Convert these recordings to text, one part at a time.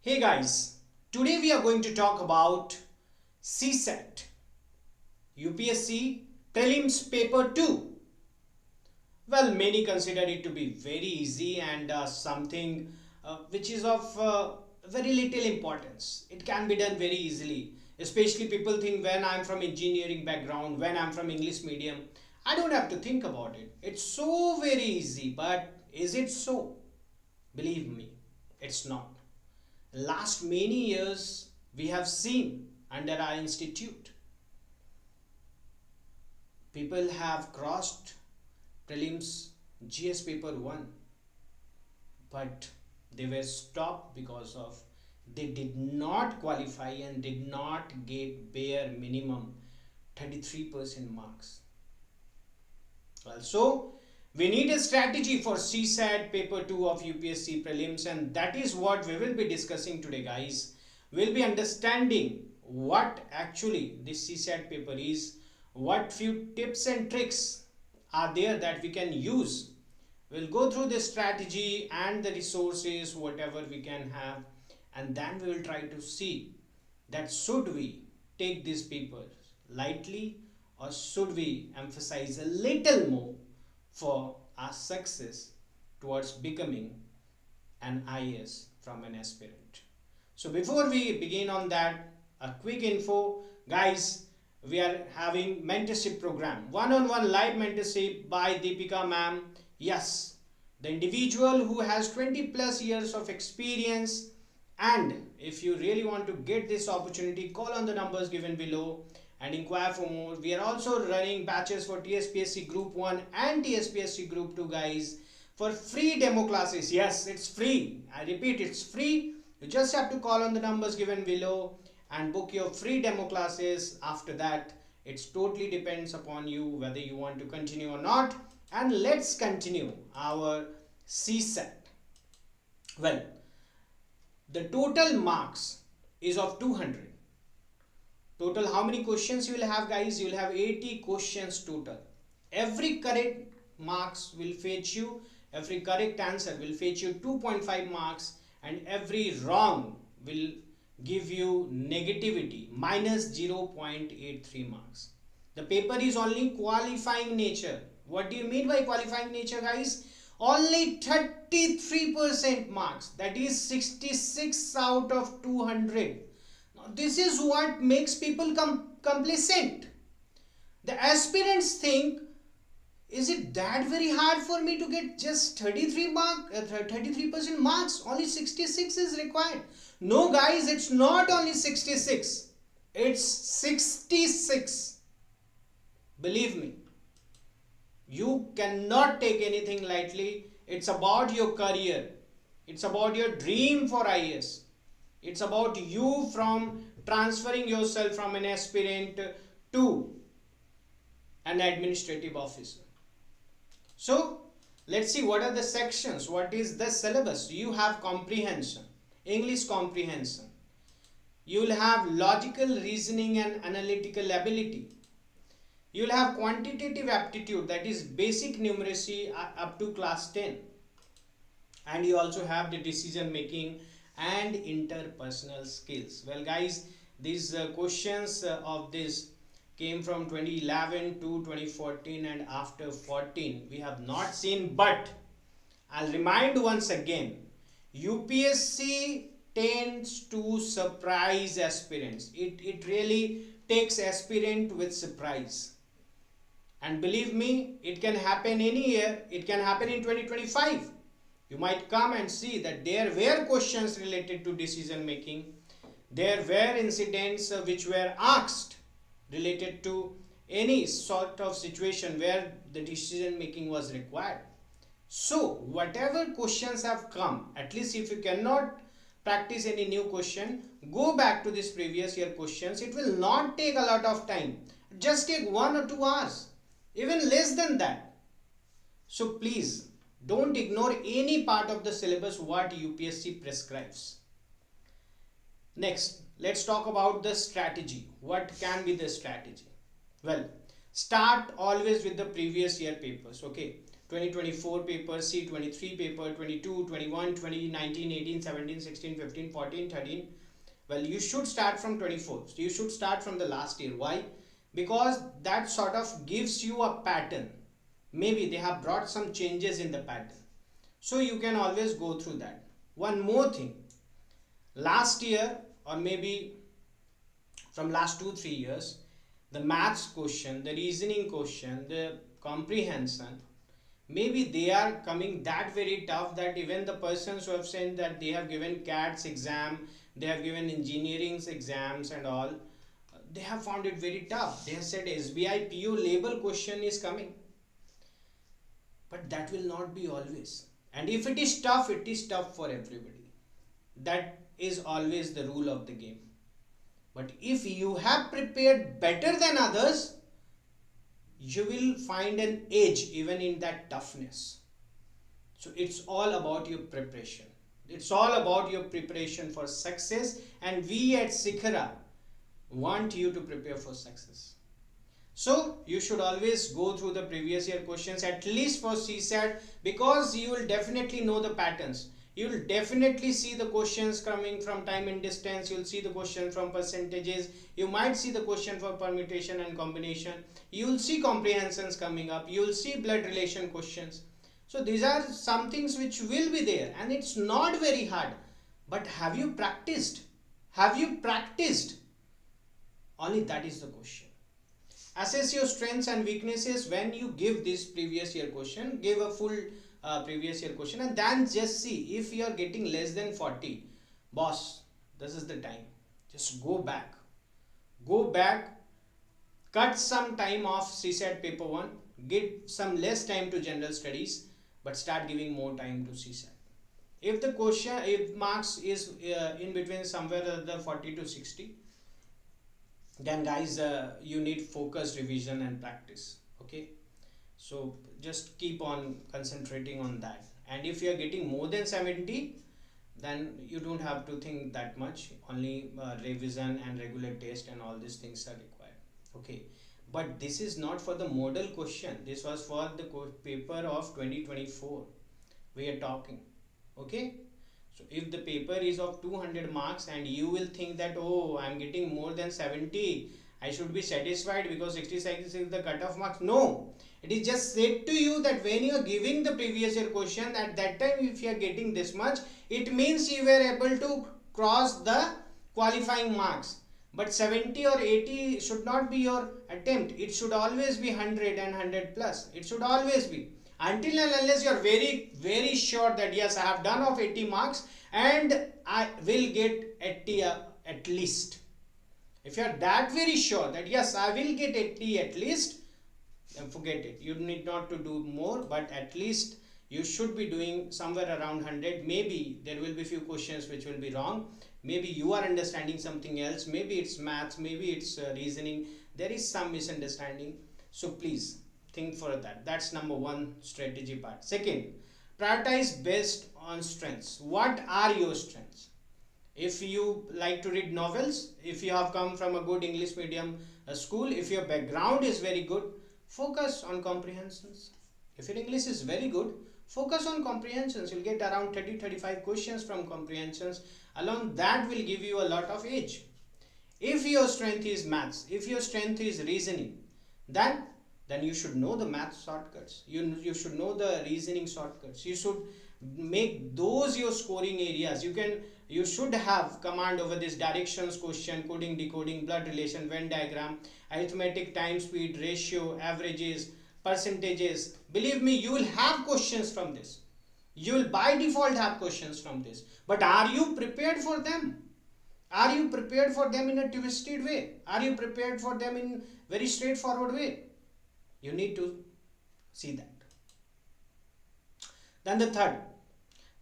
Hey guys, today we are going to talk about CSAT, UPSC Prelims Paper 2. Well, many consider it to be very easy and something which is of very little importance. It can be done very easily. Especially people think when I'm from engineering background, when I'm from English medium, I don't have to think about it. It's so very easy, but is it so? Believe me, it's not. Last many years we have seen under our institute people have crossed prelims GS paper 1, but they were stopped because of they did not qualify and did not get bare minimum 33% marks. Also, we need a strategy for CSAT paper 2 of UPSC prelims, and that is what we will be discussing today, guys. We'll be understanding what actually this CSAT paper is, what few tips and tricks are there that we can use. We'll go through the strategy and the resources, whatever we can have, and then we will try to see that should we take this paper lightly or should we emphasize a little more for our success towards becoming an IAS from an aspirant. So before we begin on that, a quick info, guys. We are having mentorship program, one-on-one live mentorship by Deepika ma'am. Yes, the individual who has 20 plus years of experience, and if you really want to get this opportunity, call on the numbers given below and inquire for more. We are also running batches for TSPSC Group 1 and TSPSC Group 2, guys, for free demo classes. Yes, it's free. I repeat, it's free. You just have to call on the numbers given below and book your free demo classes. After that, it totally depends upon you whether you want to continue or not. And let's continue our CSAT. Well, the total marks is of 200. Total how many questions you will have, guys? You will have 80 questions total. Every correct marks will fetch you, every correct answer will fetch you 2.5 marks, and every wrong will give you negativity minus 0.83 marks. The paper is only qualifying nature. What do you mean by qualifying nature, guys? Only 33% marks, that is 66 out of 200. Now, this is what makes people complacent. The aspirants think, is it that very hard for me to get just 33% marks? Only 66 is required. No, guys, it's not only 66. It's 66. Believe me. You cannot take anything lightly. It's about your career. It's about your dream for IAS. It's about you from transferring yourself from an aspirant to an administrative officer. So let's see what are the sections, what is the syllabus. You have comprehension, English comprehension. You will have logical reasoning and analytical ability. You will have quantitative aptitude, that is basic numeracy up to class 10. And you also have the decision making and interpersonal skills. Well, guys, these questions of this came from 2011 to 2014, and after 14 we have not seen, but I'll remind once again, UPSC tends to surprise aspirants. It really takes aspirant with surprise, and believe me, it can happen any year. It can happen in 2025. You might come and see that there were questions related to decision making. There were incidents which were asked related to any sort of situation where the decision making was required. So whatever questions have come, at least if you cannot practice any new question, go back to this previous year questions. It will not take a lot of time. Just take 1 or 2 hours, even less than that. So please don't ignore any part of the syllabus what UPSC prescribes. Next, let's talk about the strategy. What can be the strategy? Well, start always with the previous year papers. Okay, 2024 paper, C23 paper, 22, 21, 20, 19, 18, 17, 16, 15, 14, 13. Well, you should start from 24. So you should start from the last year. Why? Because that sort of gives you a pattern. Maybe they have brought some changes in the pattern. So you can always go through that. One more thing. Last year, or maybe from last 2-3 years, the maths question, the reasoning question, the comprehension, maybe they are coming that very tough that even the persons who have said that they have given CAT's exam, they have given engineering's exams and all, they have found it very tough. They have said SBI PO label question is coming, but that will not be always. And if it is tough, it is tough for everybody. That is always the rule of the game. But if you have prepared better than others, you will find an edge even in that toughness. So it's all about your preparation. It's all about your preparation for success, and we at Shikara want you to prepare for success. So you should always go through the previous year questions, at least for CSAT, because you will definitely know the patterns. You will definitely see the questions coming from time and distance. You will see the question from percentages. You might see the question for permutation and combination. You will see comprehensions coming up. You will see blood relation questions. So these are some things which will be there, and it's not very hard. But have you practiced? Have you practiced? Only that is the question. Assess your strengths and weaknesses when you give this previous year question. Give a full previous year question, and then just see if you are getting less than 40. Boss, this is the time. Just go back. Go back. Cut some time off CSAT paper 1. Give some less time to general studies, but start giving more time to CSAT. If the question, if marks is in between somewhere the 40 to 60, then guys, you need focused revision and practice. Okay, so just keep on concentrating on that. And if you are getting more than 70, then you don't have to think that much. Only revision and regular test and all these things are required. Okay, but this is not for the model question. This was for the paper of 2024 we are talking. Okay, so if the paper is of 200 marks and you will think that, oh, I am getting more than 70, I should be satisfied because 66 is the cutoff marks. No, it is just said to you that when you are giving the previous year question, at that time if you are getting this much, it means you were able to cross the qualifying marks. But 70 or 80 should not be your attempt. It should always be 100 and 100 plus. It should always be. Until and unless you are very sure that yes, I have done of 80 marks and I will get 80 at least. If you are that very sure that yes, I will get 80 at least, then forget it. You need not to do more, but at least you should be doing somewhere around 100. Maybe there will be few questions which will be wrong. Maybe you are understanding something else. Maybe it's maths, maybe it's reasoning. There is some misunderstanding. So please think for that. That's number one strategy part. Second, prioritize based on strengths. What are your strengths? If you like to read novels, if you have come from a good English medium school, if your background is very good, focus on comprehensions. If your English is very good, focus on comprehensions. You'll get around 30-35 questions from comprehensions. Along that will give you a lot of edge. If your strength is maths, if your strength is reasoning, then you should know the math shortcuts. You should know the reasoning shortcuts. You should make those your scoring areas. You should have command over this directions question, coding, decoding, blood relation, Venn diagram, arithmetic, time, speed, ratio, averages, percentages. Believe me, you will have questions from this. You will by default have questions from this. But are you prepared for them? Are you prepared for them in a twisted way? Are you prepared for them in very straightforward way? You need to see that. Then the third,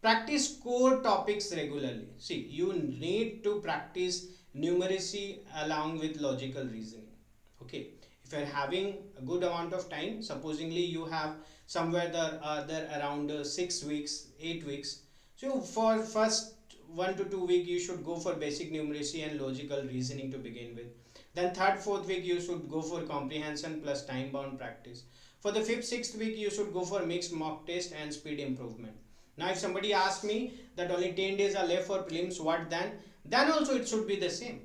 practice core topics regularly. See, you need to practice numeracy along with logical reasoning. Okay, if you are having a good amount of time, supposingly you have somewhere there around 6 weeks, 8 weeks. So for first 1 to 2 weeks, you should go for basic numeracy and logical reasoning to begin with. Then third, fourth week, you should go for comprehension plus time bound practice. For the 5th, 6th week, you should go for mixed mock test and speed improvement. Now, if somebody asks me that only 10 days are left for prelims, what then? Then also it should be the same.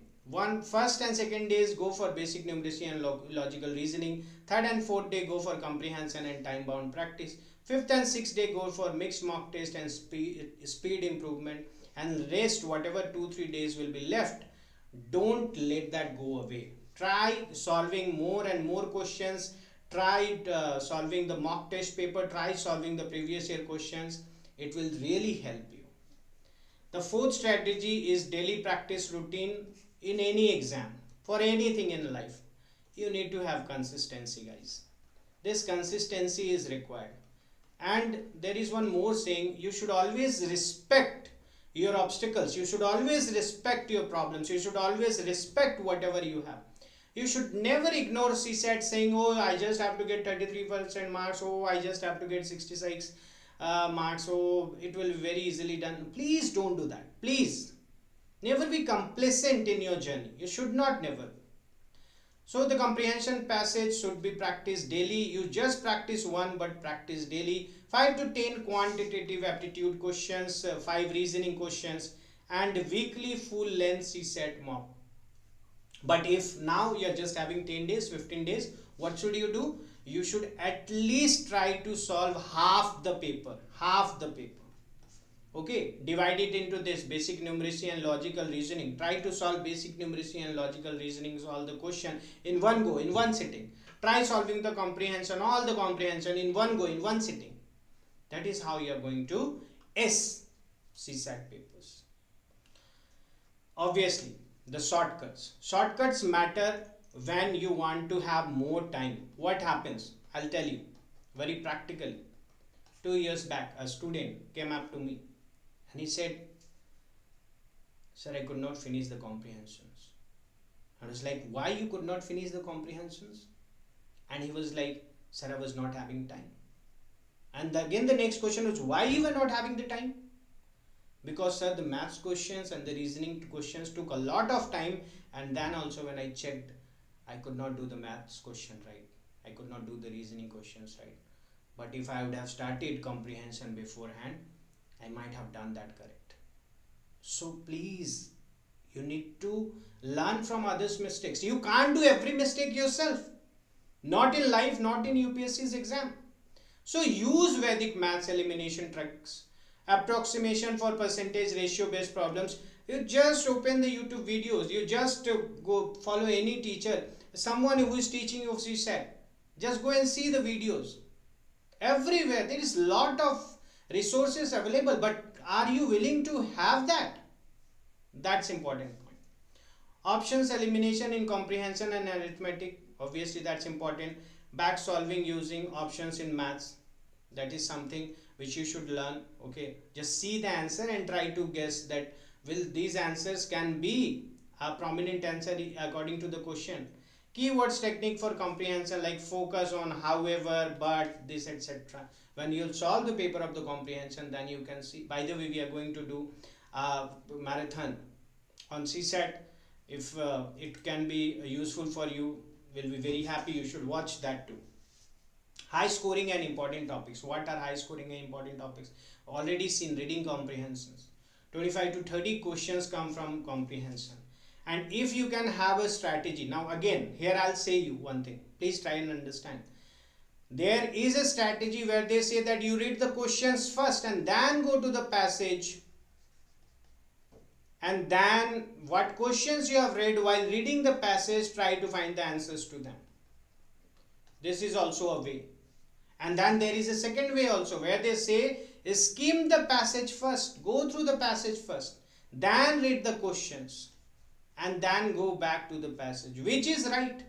First and second days go for basic numeracy and logical reasoning. Third and fourth day go for comprehension and time bound practice. Fifth and sixth day go for mixed mock test and speed improvement. And rest, whatever 2-3 days will be left, don't let that go away. Try solving more and more questions. Try solving the mock test paper. Try solving the previous year questions. It will really help you. The fourth strategy is daily practice routine in any exam. For anything in life, you need to have consistency, guys. This consistency is required. And there is one more saying, you should always respect your obstacles. You should always respect your problems. You should always respect whatever you have. You should never ignore CSAT saying, oh, I just have to get 33% marks. Oh, I just have to get 66 marks. So it will be very easily done. Please don't do that. Please. Never be complacent in your journey. You should not never. So the comprehension passage should be practiced daily. You just practice one, but practice daily. 5 to 10 quantitative aptitude questions, 5 reasoning questions, and weekly full length CSAT mock. But if now you are just having 10 days, 15 days, what should you do? You should at least try to solve half the paper. Okay, divide it into this basic numeracy and logical reasoning. Try to solve basic numeracy and logical reasoning, solve the question in one go, in one sitting. Try solving the comprehension, all the comprehension in one go, in one sitting. That is how you are going to CSAT papers. Obviously, the shortcuts. Shortcuts matter when you want to have more time. What happens? I'll tell you very practically. 2 years back, a student came up to me and he said, sir, I could not finish the comprehensions. I was like, why you could not finish the comprehensions? And he was like, sir, I was not having time. And again the next question was, why you were not having the time? Because sir, the maths questions and the reasoning questions took a lot of time, and then also when I checked, I could not do the maths question right. I could not do the reasoning questions right. But if I would have started comprehension beforehand, I might have done that correct. So please, you need to learn from others' mistakes. You can't do every mistake yourself. Not in life, not in UPSC's exam. So use Vedic maths elimination tricks, approximation for percentage ratio based problems. You just open the YouTube videos. You just go follow any teacher, someone who is teaching you CSAT. Just go and see the videos. Everywhere there is lot of resources available, but are you willing to have that? That's important point. Options elimination in comprehension and arithmetic, obviously that's important. Back solving using options in maths, that is something which you should learn. Okay, just see the answer and try to guess that will these answers can be a prominent answer according to the question. Keywords technique for comprehension, like focus on, however, but, this, etc. When you'll solve the paper of the comprehension, then you can see. By the way, we are going to do a marathon on CSAT. If it can be useful for you, we'll be very happy. You should watch that too. High scoring and important topics. What are high scoring and important topics? Already seen. Reading comprehensions. 25 to 30 questions come from comprehension. And if you can have a strategy. Now again, here I'll say you one thing. Please try and understand. There is a strategy where they say that you read the questions first and then go to the passage. And then what questions you have read while reading the passage, try to find the answers to them. This is also a way. And then there is a second way also, where they say skim the passage first, go through the passage first, then read the questions, and then go back to the passage. Which is right?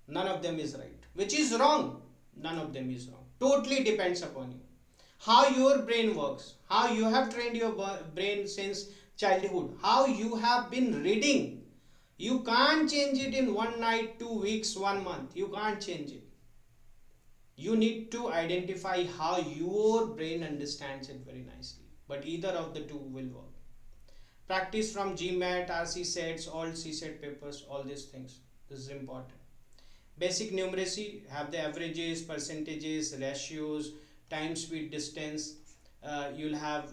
None of them is right. Which is wrong? None of them is wrong. Totally depends upon you. How your brain works, how you have trained your brain since childhood, how you have been reading. You can't change it in one night, 2 weeks, 1 month. You can't change it. You need to identify how your brain understands it very nicely. But either of the two will work. Practice from GMAT, RC sets, all CSAT papers, all these things. This is important. Basic numeracy have the averages, percentages, ratios, time, speed, distance. You'll have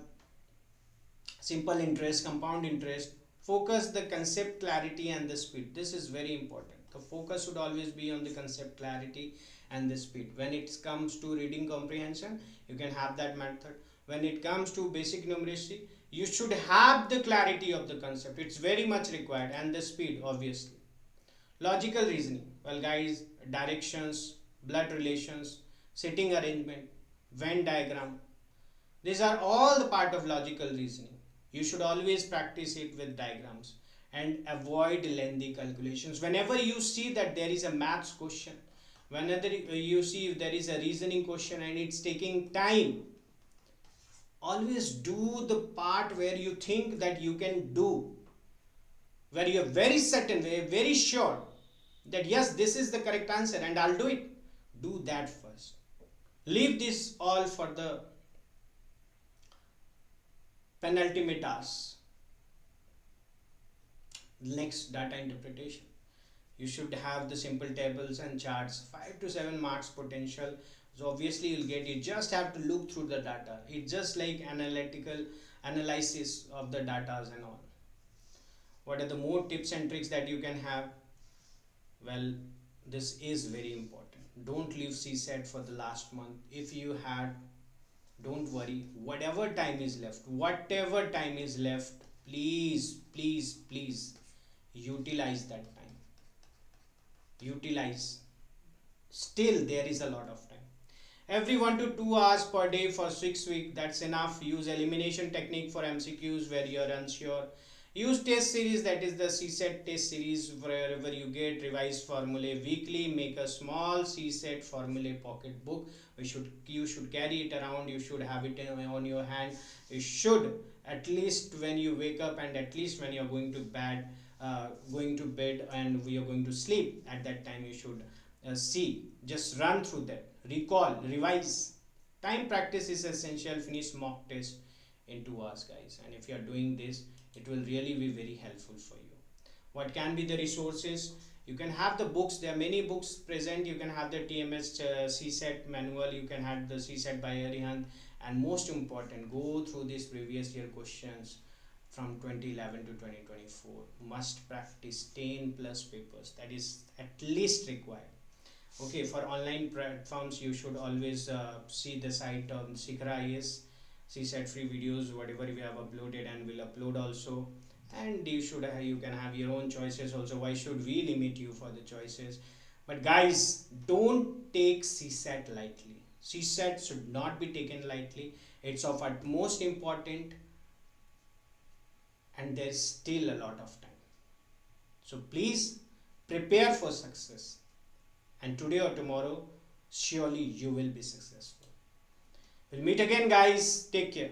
simple interest, compound interest. Focus the concept clarity and the speed. This is very important. The focus should always be on the concept clarity and the speed. When it comes to reading comprehension, you can have that method. When it comes to basic numeracy, you should have the clarity of the concept. It's very much required, and the speed, obviously. Logical reasoning, well guys, directions, blood relations, sitting arrangement, Venn diagram, these are all the part of logical reasoning. You should always practice it with diagrams and avoid lengthy calculations. Whenever you see that there is a maths question, whenever you see if there is a reasoning question and it's taking time, always do the part where you think that you can do, where you are very certain, very sure that yes, this is the correct answer and I'll do it. Do that first. Leave this all for the penultimate task. Next, data interpretation. You should have the simple tables and charts, 5 to 7 marks potential. So obviously you'll get it. Just have to look through the data. It's just like analytical analysis of the data and all. What are the more tips and tricks that you can have? Well, this is very important. Don't leave CSAT for the last month. If you had, don't worry, whatever time is left, please utilize that time. Utilize. Still there is a lot of time. Every 1 to 2 hours per day for 6 weeks, that's enough. Use elimination technique for MCQs where you are unsure. Use test series, that is the CSAT test series, wherever you get revised formulae weekly. Make a small CSAT formulae pocket book. You should carry it around. You should have it on your hand. You should, at least when you wake up and at least when you are going to bed and we are going to sleep, at that time you should see, just run through that, recall, revise. Time practice is essential. Finish mock test in 2 hours, guys, and if you are doing this, it will really be very helpful for you. What can be the resources? You can have the books. There are many books present. You can have the TMS CSAT manual. You can have the CSAT by Arihant, and most important, go through these previous year questions from 2011 to 2024. Must practice 10 plus papers. That is at least required. Okay, for online platforms, you should always see the site on Shikara IS. CSAT free videos, whatever we have uploaded and will upload also. And you can have your own choices also. Why should we limit you for the choices? But guys, don't take CSAT lightly. CSAT should not be taken lightly. It's of utmost important, and there's still a lot of time. So please prepare for success, and today or tomorrow surely you will be successful. We'll meet again, guys. Take care.